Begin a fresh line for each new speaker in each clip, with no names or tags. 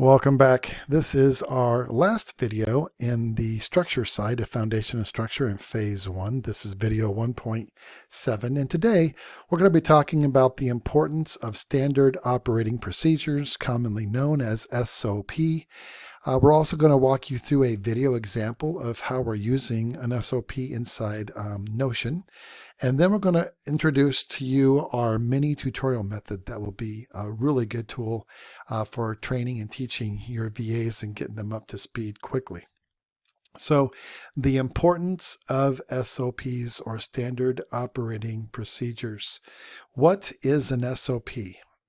Welcome back. This is our last video in the structure side of Foundation and Structure in Phase 1. This is video 1.7, and today we're going to be talking about the importance of standard operating procedures, commonly known as SOP. We're also going to walk you through a video example of how we're using an SOP inside Notion. And then we're going to introduce to you our mini tutorial method that will be a really good tool for training and teaching your VAs and getting them up to speed quickly. So the importance of SOPs, or standard operating procedures. What is an SOP?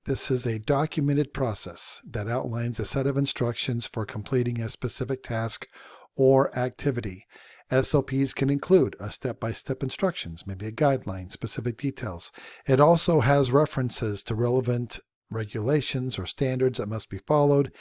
This is a documented process that outlines a set of instructions for completing a specific task or activity. SOPs can include a step-by-step instructions, maybe a guideline, specific details. It also has references to relevant regulations or standards that must be followed.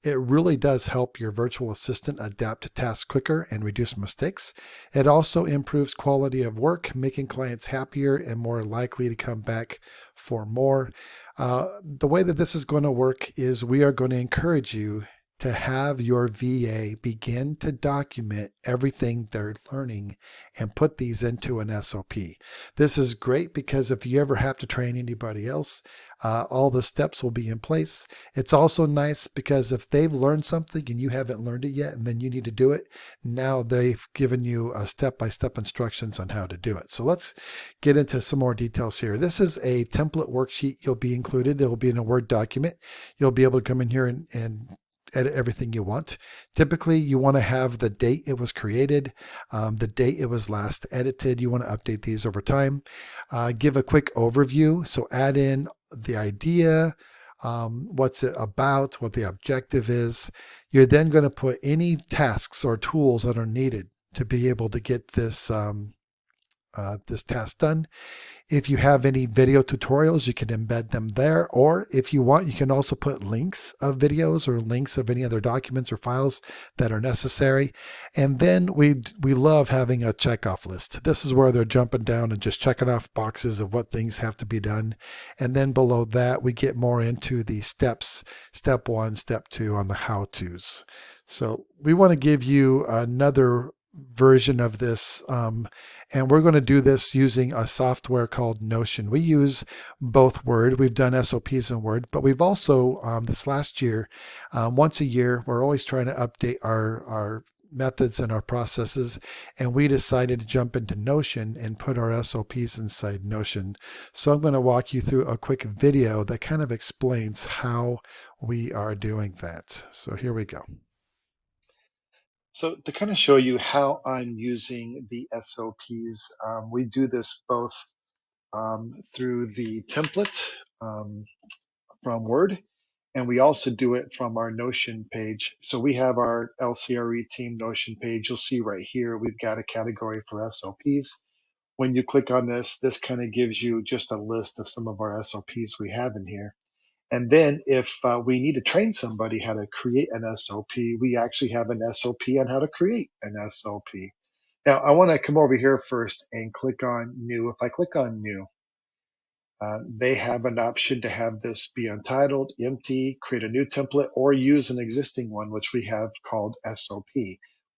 It really does help your virtual assistant adapt to tasks quicker and reduce mistakes. It also improves quality of work, making clients happier and more likely to come back for more. The way that this is going to work is we are going to encourage you to have your VA begin to document everything they're learning and put these into an SOP. This is great because if you ever have to train anybody else, all the steps will be in place. It's also nice because if they've learned something and you haven't learned it yet and then you need to do it, now they've given you a step-by-step instructions on how to do it. So let's get into some more details here. This is a template worksheet you'll be included. It will be in a Word document. You'll be able to come in here and edit everything you want. Typically, you want to have the date it was created, the date it was last edited. You want to update these over time. Give a quick overview. So add in the idea, what's it about, what the objective is. You're then going to put any tasks or tools that are needed to be able to get this this task done. If you have any video tutorials, you can embed them there. Or if you want, you can also put links of videos or links of any other documents or files that are necessary. And then we love having a checkoff list. This is where they're jumping down and just checking off boxes of what things have to be done. And then below that, we get more into the steps, step 1, step 2 on the how-tos. So we want to give you another version of this, and we're going to do this using a software called Notion. We use both Word. We've done SOPs in Word, but we've also this last year, once a year, we're always trying to update our methods and our processes, and we decided to jump into Notion and put our SOPs inside Notion. So I'm going to walk you through a quick video that kind of explains how we are doing that. So here we go. So to kind of show you how I'm using the SOPs, we do this both through the template from Word, and we also do it from our Notion page. So we have our LCRE team Notion page. You'll see right here, we've got a category for SOPs. When you click on this, this kind of gives you just a list of some of our SOPs we have in here. And then if we need to train somebody how to create an SOP, we actually have an SOP on how to create an SOP. Now, I want to come over here first and click on New. If I click on New, they have an option to have this be untitled, empty, create a new template, or use an existing one, which we have called SOP.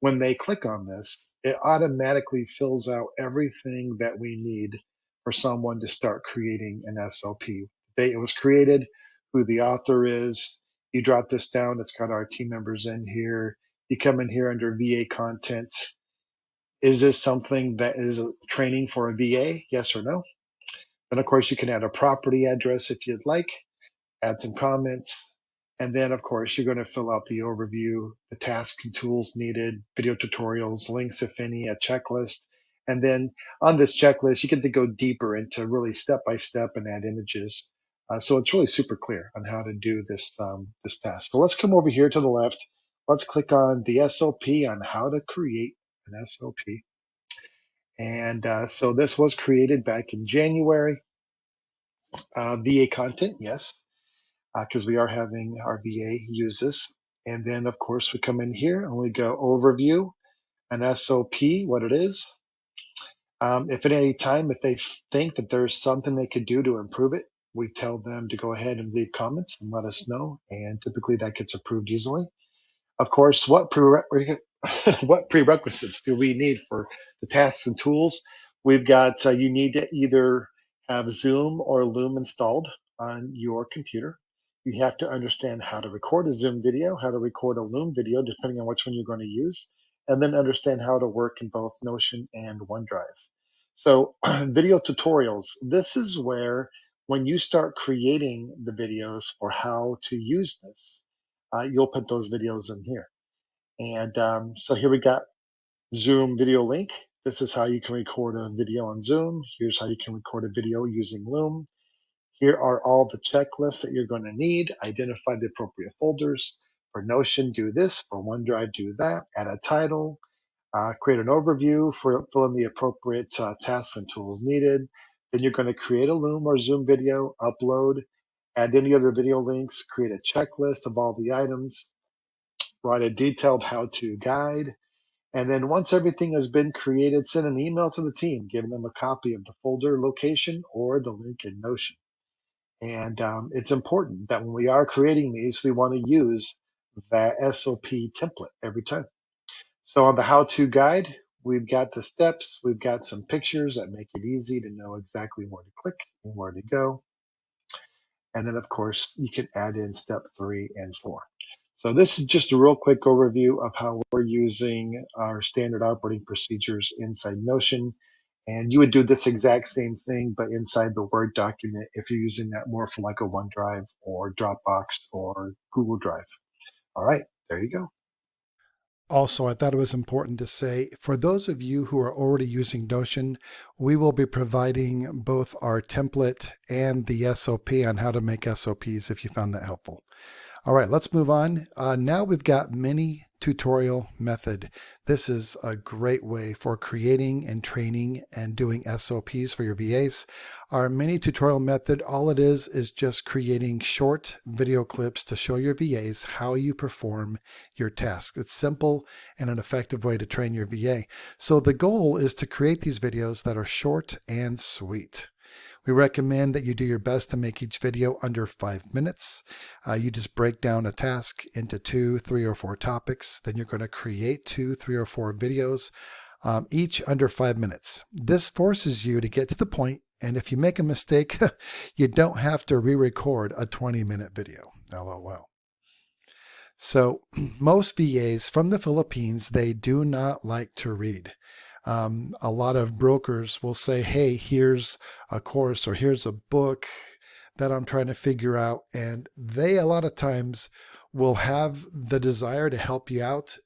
When they click on this, it automatically fills out everything that we need for someone to start creating an SOP. The date it was created, who the author is. You drop this down, it's got our team members in here. You come in here under VA content. Is this something that is training for a VA? Yes or no? Then, of course, you can add a property address if you'd like, add some comments, and then, of course, you're going to fill out the overview, the tasks and tools needed, video tutorials, links, if any, a checklist. And then on this checklist, you get to go deeper into really step-by-step and add images. So it's really super clear on how to do this, this task. So let's come over here to the left. Let's click on the SOP on how to create an SOP. And so this was created back in January. VA content, yes, because we are having our VA use this. And then, of course, we come in here and we go overview, an SOP, what it is. If at any time, if they think that there's something they could do to improve it, we tell them to go ahead and leave comments and let us know, and typically that gets approved easily. Of course, what prerequisites do we need for the tasks and tools? We've got, you need to either have Zoom or Loom installed on your computer. You have to understand how to record a Zoom video, how to record a Loom video, depending on which one you're going to use, and then understand how to work in both Notion and OneDrive. So video tutorials, this is where when you start creating the videos for how to use this, you'll put those videos in here. And so here we got Zoom video link. This is how you can record a video on Zoom. Here's how you can record a video using Loom. Here are all the checklists that you're going to need. Identify the appropriate folders. For Notion, do this. For OneDrive, do that. Add a title. Create an overview, fill in the appropriate tasks and tools needed. Then you're going to create a Loom or Zoom video, upload, add any other video links, create a checklist of all the items, write a detailed how-to guide, and then once everything has been created, send an email to the team, giving them a copy of the folder location or the link in Notion. And it's important that when we are creating these, we want to use that SOP template every time. So on the how-to guide, we've got the steps, we've got some pictures that make it easy to know exactly where to click and where to go. And then, of course, you can add in step 3 and 4. So this is just a real quick overview of how we're using our standard operating procedures inside Notion. And you would do this exact same thing, but inside the Word document if you're using that more for like a OneDrive or Dropbox or Google Drive. All right, there you go. Also, I thought it was important to say, for those of you who are already using Notion, we will be providing both our template and the SOP on how to make SOPs if you found that helpful. All right, let's move on. Now we've got mini tutorial method. This is a great way for creating and training and doing SOPs for your VAs. Our mini tutorial method, all it is just creating short video clips to show your VAs how you perform your tasks. It's simple and an effective way to train your VA. So the goal is to create these videos that are short and sweet. We recommend that you do your best to make each video under 5 minutes. You just break down a task into 2, 3, or 4 topics. Then you're going to create 2, 3, or 4 videos, each under 5 minutes. This forces you to get to the point, and if you make a mistake, you don't have to re-record a 20-minute video. LOL. So most VAs from the Philippines, they do not like to read. A lot of brokers will say, hey, here's a course or here's a book that I'm trying to figure out. And they, a lot of times, will have the desire to help you out,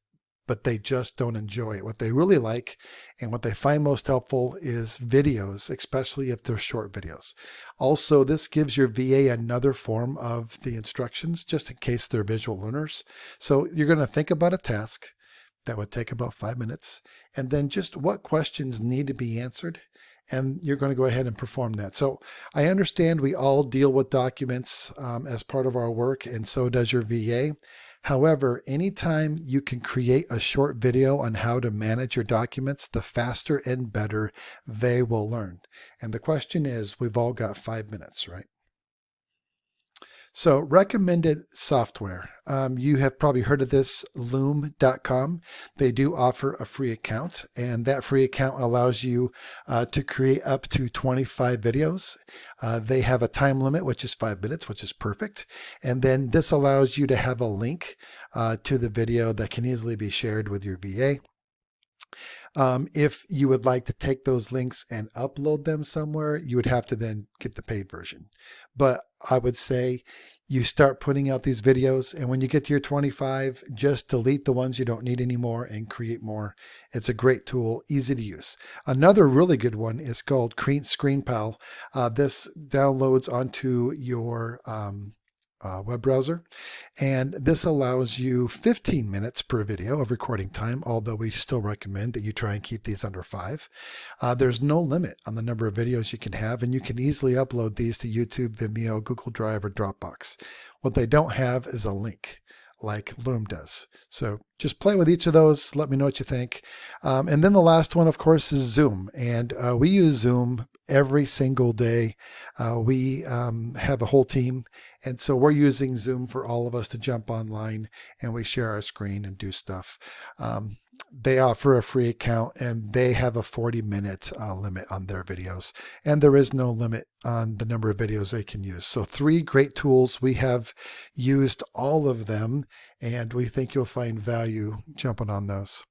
but they just don't enjoy it. What they really like and what they find most helpful is videos, especially if they're short videos. Also, this gives your VA another form of the instructions, just in case they're visual learners. So you're going to think about a task that would take about 5 minutes, and then just what questions need to be answered, and you're going to go ahead and perform that. So I understand we all deal with documents as part of our work, and so does your VA. However, anytime you can create a short video on how to manage your documents, the faster and better they will learn. And the question is, we've all got 5 minutes, right? So recommended software. You have probably heard of this, loom.com. They do offer a free account, and that free account allows you to create up to 25 videos. They have a time limit, which is 5 minutes, which is perfect. And then this allows you to have a link to the video that can easily be shared with your VA. If you would like to take those links and upload them somewhere, you would have to then get the paid version. But I would say you start putting out these videos, and when you get to your 25, just delete the ones you don't need anymore and create more. It's a great tool, easy to use. Another really good one is called ScreenPal. This downloads onto your web browser, and this allows you 15 minutes per video of recording time, although we still recommend that you try and keep these under 5. There's no limit on the number of videos you can have, and you can easily upload these to YouTube, Vimeo, Google Drive, or Dropbox. What they don't have is a link like Loom does. So just play with each of those. Let me know what you think. And then the last one, of course, is Zoom. And we use Zoom every single day. We have a whole team. And so we're using Zoom for all of us to jump online and we share our screen and do stuff. They offer a free account and they have a 40-minute limit on their videos. And there is no limit on the number of videos they can use. So 3 great tools. We have used all of them and we think you'll find value jumping on those.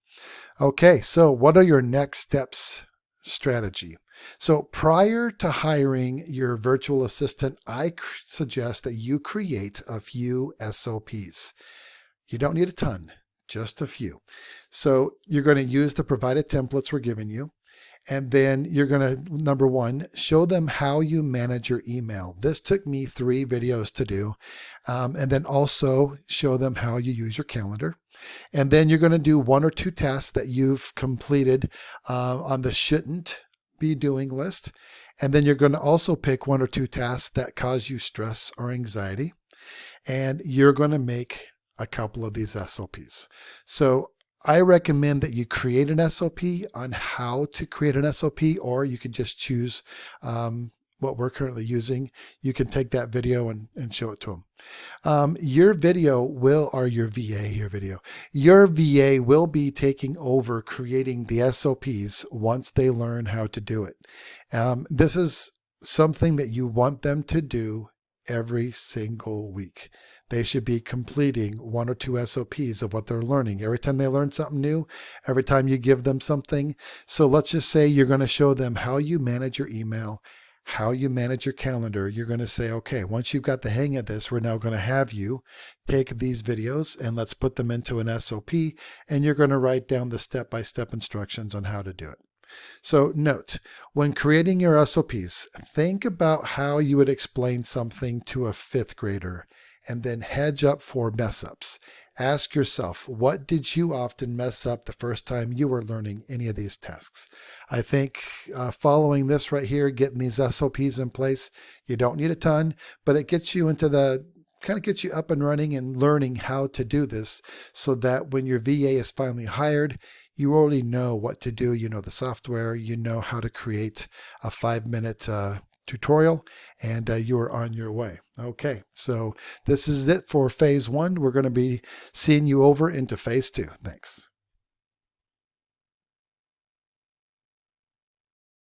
Okay, so what are your next steps strategy? So prior to hiring your virtual assistant, I suggest that you create a few SOPs. You don't need a ton, just a few. So you're going to use the provided templates we're giving you. And then you're going to, number 1, show them how you manage your email. This took me 3 videos to do. And then also show them how you use your calendar. And then you're going to do 1 or 2 tasks that you've completed on the shouldn't be doing list. And then you're going to also pick 1 or 2 tasks that cause you stress or anxiety. And you're going to make a couple of these SOPs. So I recommend that you create an SOP on how to create an SOP, or you can just choose what we're currently using. You can take that video and show it to them. Your video will, or your VA will be taking over creating the SOPs once they learn how to do it. This is something that you want them to do every single week. They should be completing 1 or 2 SOPs of what they're learning. Every time they learn something new, every time you give them something. So let's just say you're going to show them how you manage your email, how you manage your calendar. You're going to say, okay, once you've got the hang of this, we're now going to have you take these videos and let's put them into an SOP. And you're going to write down the step-by-step instructions on how to do it. So note, when creating your SOPs, think about how you would explain something to a 5th grader and then hedge up for mess ups. Ask yourself, what did you often mess up the first time you were learning any of these tasks? I think following this right here, getting these SOPs in place, you don't need a ton, but it gets you into the kind of gets you up and running and learning how to do this so that when your VA is finally hired, you already know what to do. You know the software, you know how to create a 5-minute tutorial, and you are on your way. Okay, so this is it for phase 1. We're going to be seeing you over into phase 2. Thanks.